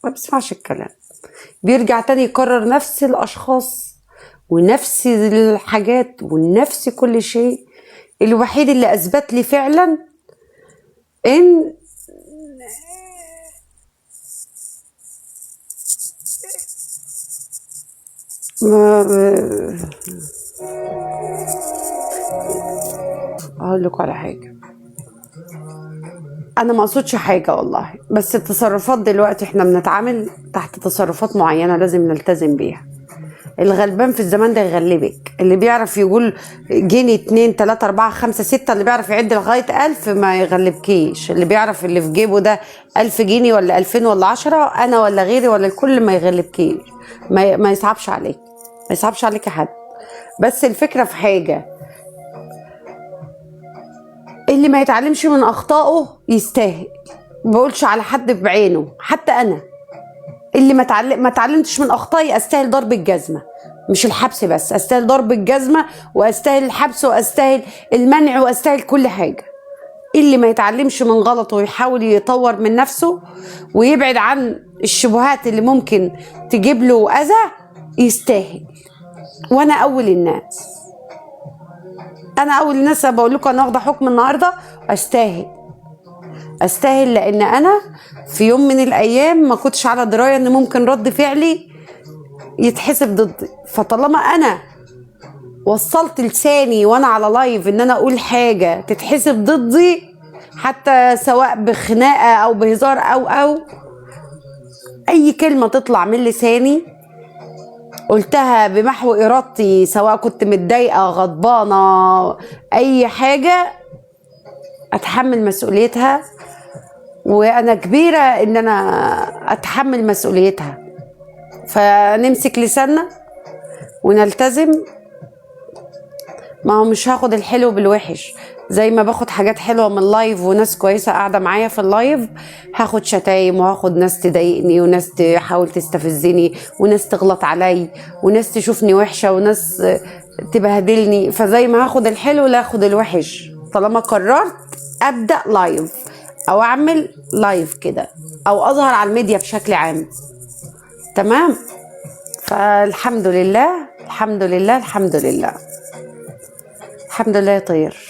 ما بيسمعش الكلام، بيرجع تاني يكرر نفس الاشخاص ونفس الحاجات ونفس كل شيء. الوحيد اللي اثبت لي فعلا ان اقول لكم على حاجه، انا ما اقصدش حاجه والله، بس التصرفات دلوقتي احنا بنتعامل تحت تصرفات معينه لازم نلتزم بيها. الغلبان في الزمان ده يغلبك، اللي بيعرف يقول جنيه 2 3 4 5 6، اللي بيعرف يعد لغايه 1000 ما يغلبكيش، اللي بيعرف اللي في جيبه ده 1000 جنيه ولا 2000 ولا 10، انا ولا غيري ولا الكل ما يغلبكيش، ما يصعبش عليك، ما يصعبش عليك حد. بس الفكره في حاجه، اللي ما يتعلمش من اخطائه يستاهل. ما بقولش على حد بعينه، حتى انا اللي ما اتعلمتش من اخطائي استاهل ضرب الجزمه، مش الحبس بس، استاهل ضرب الجزمه واستاهل الحبس واستاهل المنع واستاهل كل حاجه. اللي ما يتعلمش من غلطه ويحاول يطور من نفسه ويبعد عن الشبهات اللي ممكن تجيب له اذى يستاهل. وانا اول الناس، انا اول الناس بقول لكم انا واخده حكم النهارده، استاهل لان انا في يوم من الايام ما كنتش على درايه ان ممكن رد فعلي يتحسب ضدي. فطالما انا وصلت لساني وانا على لايف ان انا اقول حاجه تتحسب ضدي، حتى سواء بخناقه او بهزار او اي كلمه تطلع من لساني قلتها بمحو ارادتي، سواء كنت متضايقه غضبانه اي حاجه، اتحمل مسؤوليتها، وانا كبيره ان انا اتحمل مسؤوليتها. فنمسك لساننا ونلتزم. ما هو مش هاخد الحلو بالوحش، زي ما باخد حاجات حلوه من اللايف وناس كويسه قاعده معايا في اللايف، هاخد شتايم وهاخد ناس تضايقني وناس تحاول تستفزني وناس تغلط علي وناس تشوفني وحشه وناس تبهدلني. فزي ما هاخد الحلو لا هاخد الوحش. طالما قررت ابدا لايف او اعمل لايف كده او اظهر على الميديا بشكل عام، تمام؟ فالحمد لله الحمد لله الحمد لله الحمد لله يا طير.